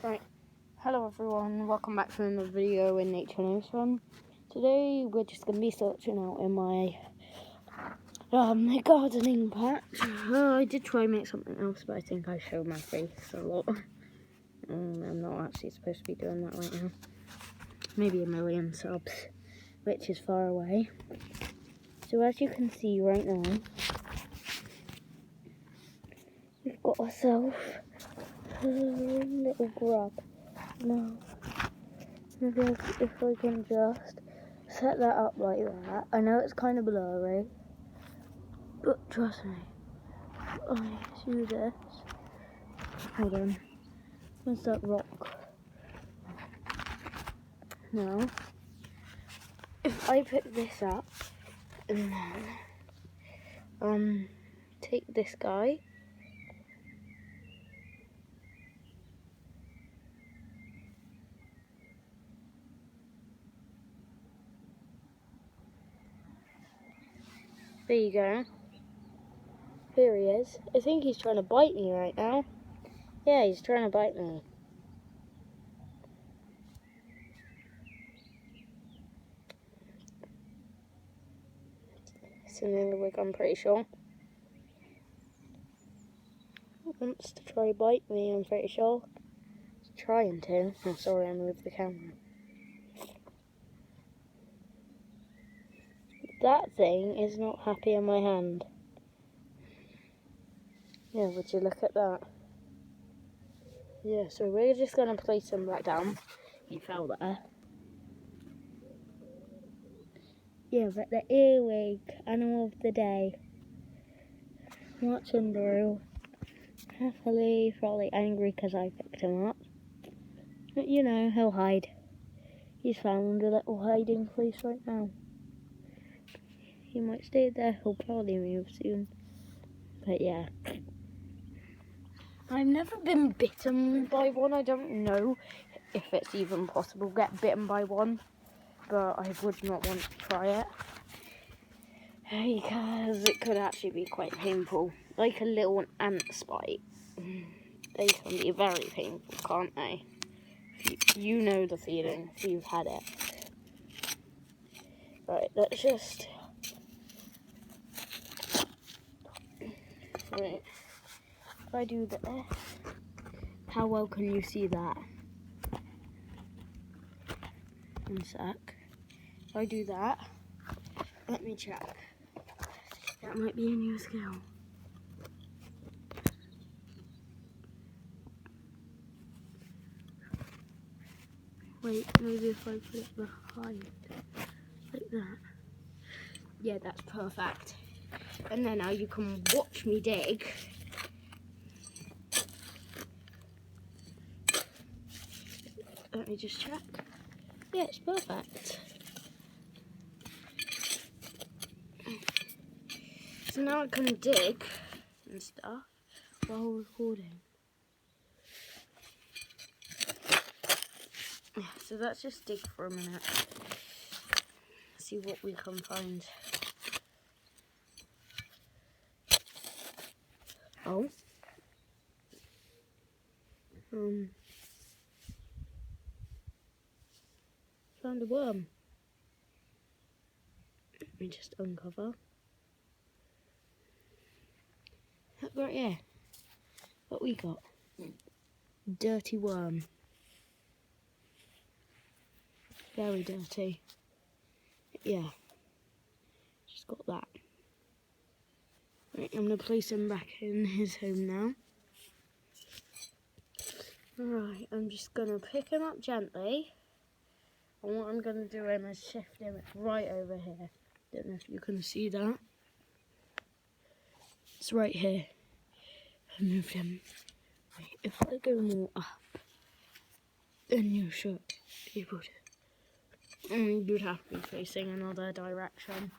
Right, hello everyone, welcome back to another video in Nature Nation. Today we're just going to be searching out in my gardening patch. I did try and make something else, but I think I showed my face a lot. I'm not actually supposed to be doing that right now. Maybe 1 million subs, which is far away. So as you can see right now, we've got ourselves a little grub. Now, maybe if I can just set that up like that. I know it's kind of blurry, but trust me, I do this. Hold on, where's that rock? Now, if I pick this up and then take this guy, there you go. Here he is. I think he's trying to bite me right now. Yeah, he's trying to bite me. It's in the wig, I'm pretty sure. He wants to try bite me, I'm pretty sure. He's trying to. Oh, sorry, I moved the camera. That thing is not happy in my hand. Yeah, would you look at that? Yeah, so we're just going to place him back down. He fell there. Yeah, but the earwig, animal of the day. Watching Drew. Happily, probably angry because I picked him up. But you know, he'll hide. He's found a little hiding place right now. He might stay there, he'll probably move soon. But yeah. I've never been bitten by one. I don't know if it's even possible to get bitten by one. But I would not want to try it. Because it could actually be quite painful. Like a little ant bite. They can be very painful, can't they? You know the feeling if you've had it. Right, let's just... Right. If I do this, how well can you see that? One sec. If I do that, let me check. That might be a new skill. Wait, maybe if I put it behind, like that. Yeah, that's perfect. And then now you can watch me dig. Let me just check. Yeah, it's perfect. So now I can dig and stuff while recording. Yeah, so let's just dig for a minute. See what we can find. Oh. Found a worm. Let me just uncover. Look right here. What we got? Dirty worm. Very dirty. Yeah. Just got that. Right, I'm going to place him back in his home now. Alright, I'm just going to pick him up gently. And what I'm going to do is shift him right over here. Don't know if you can see that. It's right here. I moved him. Wait, if I go more up, then you should be able to. And you'd have to be facing another direction.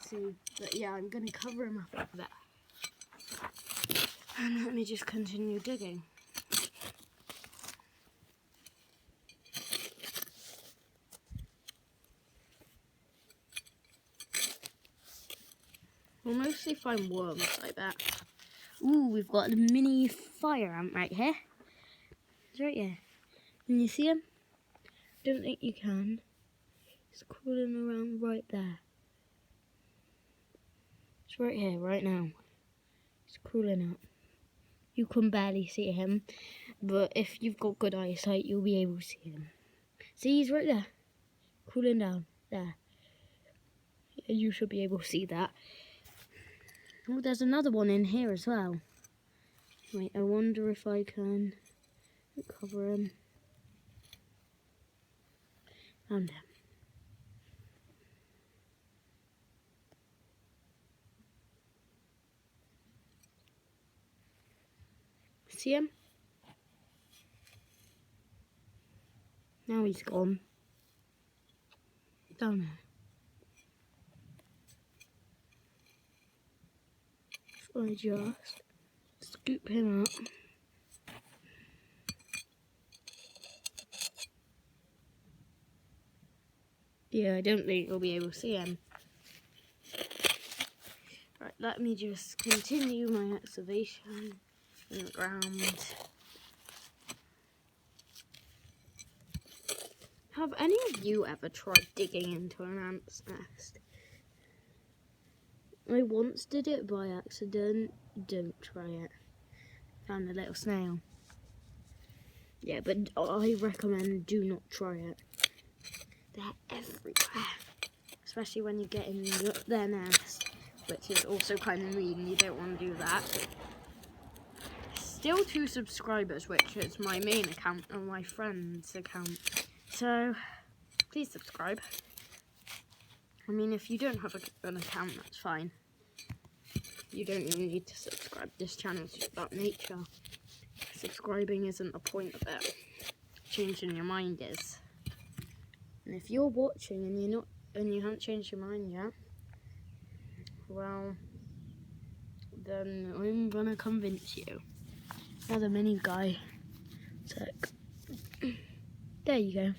See, but yeah, I'm going to cover him up like that. And let me just continue digging. We'll mostly find worms like that. Ooh, we've got a mini fire ant right here. It's right here. Can you see him? Don't think you can. He's crawling around right there. It's right here, right now. He's crawling up. You can barely see him, but if you've got good eyesight, you'll be able to see him. See, he's right there. Crawling down. There. You should be able to see that. Oh, there's another one in here as well. Wait, I wonder if I can cover him. Found him. See him? Now he's gone. Down there. So I just scoop him up. Yeah, I don't think you'll be able to see him. Right, let me just continue my excavation in the ground. Have any of you ever tried digging into an ant's nest? I once did it by accident. Don't try it. Found a little snail. Yeah, but I recommend do not try it. They're everywhere. Especially when you get in their nest, which is also kind of mean. You don't want to do that. Still 2 subscribers, which is my main account and my friend's account. So, please subscribe. I mean, if you don't have an account, that's fine. You don't even need to subscribe. This channel is just about nature. Subscribing isn't the point of it. Changing your mind is. And if you're watching and you haven't changed your mind yet, well, then I'm gonna convince you. Another mini guy. So, there you go.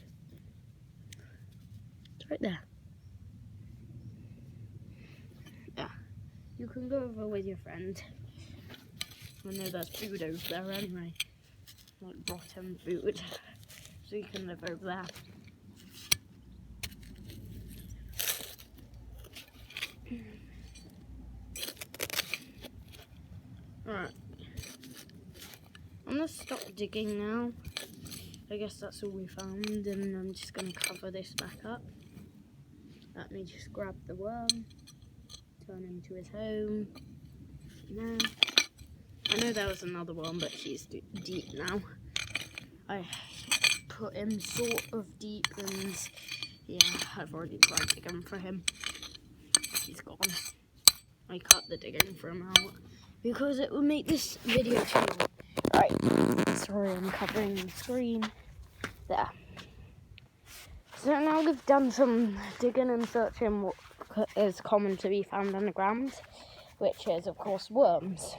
It's right there. Yeah. You can go over with your friend. I know there's food over there anyway. Like rotten food. So you can live over there. Alright. I'm gonna stop digging now. I guess that's all we found, and I'm just gonna cover this back up. Let me just grab the worm, turn him to his home. Now, I know there was another one, but she's deep now. I put him sort of deep, and yeah, I've already tried digging for him. He's gone. I cut the digging for him out because it would make this video too long. Right, sorry, I'm covering the screen. There. So now we've done some digging and searching what is common to be found underground, which is, of course, worms.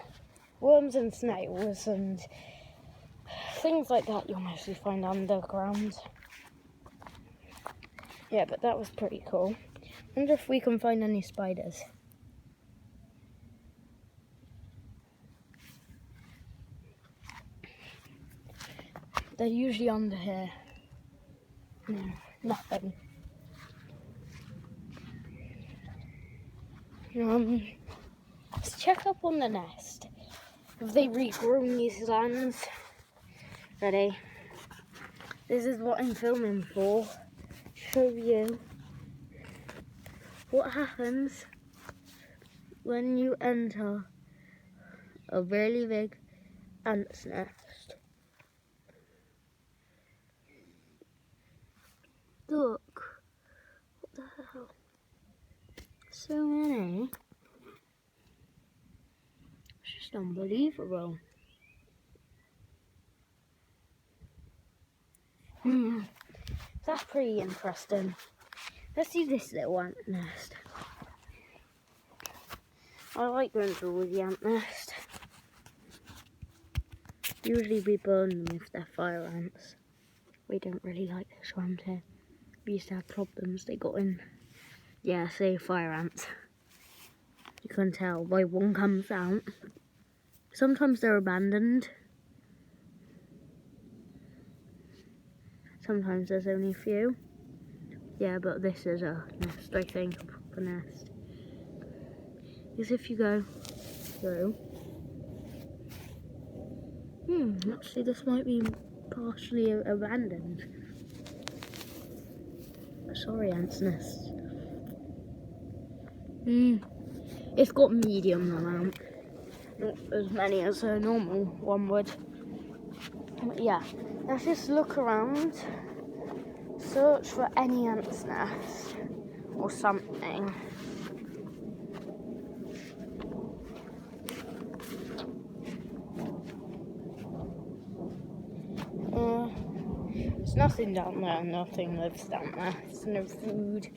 Worms and snails and things like that you'll mostly find underground. Yeah, but that was pretty cool. Wonder if we can find any spiders. They're usually under here. No, nothing. Let's check up on the nest. Have they regrown these lands? Ready? This is what I'm filming for. Show you what happens when you enter a really big ant's nest. Look, what the hell? So many. It's just unbelievable. That's pretty interesting. Let's see this little ant nest. I like going through the ant nest. Usually we burn them if they're fire ants. We don't really like this around here. We used to have problems. They got in, yeah, say fire ants. You can tell by one comes out. Sometimes they're abandoned. Sometimes there's only a few. Yeah, but this is a nest, I think, a proper nest. Because if you go through... actually this might be partially abandoned. Sorry, ants' nest. It's got medium amount. Not as many as a normal one would. But yeah, let's just look around. Search for any ant's nest or something. There's nothing down there, nothing lives down there. There's no food,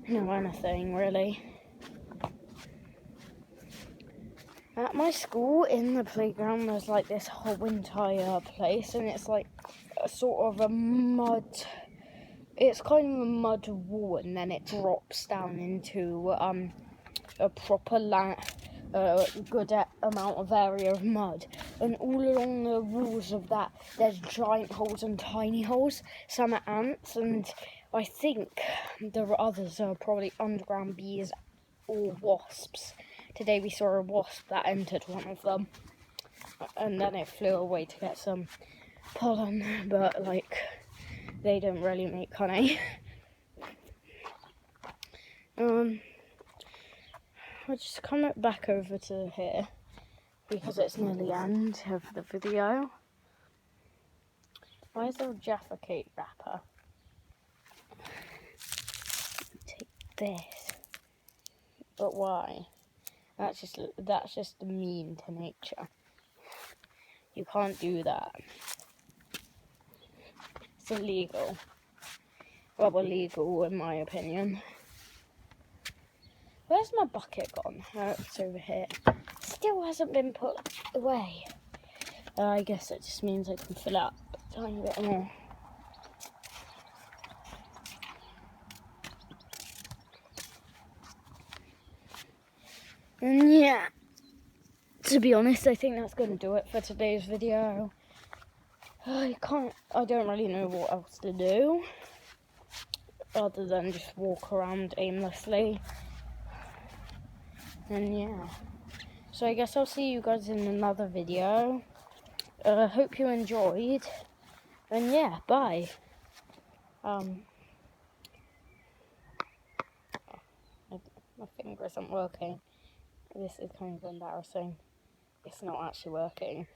no anything really. At my school, in the playground, there's like this whole entire place, and it's like a sort of a mud. It's kind of a mud wall, and then it drops down into a proper good amount of area of mud. And all along the walls of that, there's giant holes and tiny holes. Some are ants, and I think the others are probably underground bees or wasps. Today we saw a wasp that entered one of them, and then it flew away to get some pollen, but like they don't really make honey. I'll just come back over to here because it's near the end of the video. Why is there a Jaffa Cake wrapper? Take this. But why? That's just mean to nature. You can't do that. It's illegal. Well, illegal in my opinion. Where's my bucket gone? Oh, it's over here. Still hasn't been put away. I guess it just means I can fill up a tiny bit more. And yeah, to be honest, I think that's going to do it for today's video. I don't really know what else to do other than just walk around aimlessly. And yeah, so I guess I'll see you guys in another video. Hope you enjoyed, and yeah, bye. My finger isn't working. This is kind of embarrassing. It's not actually working.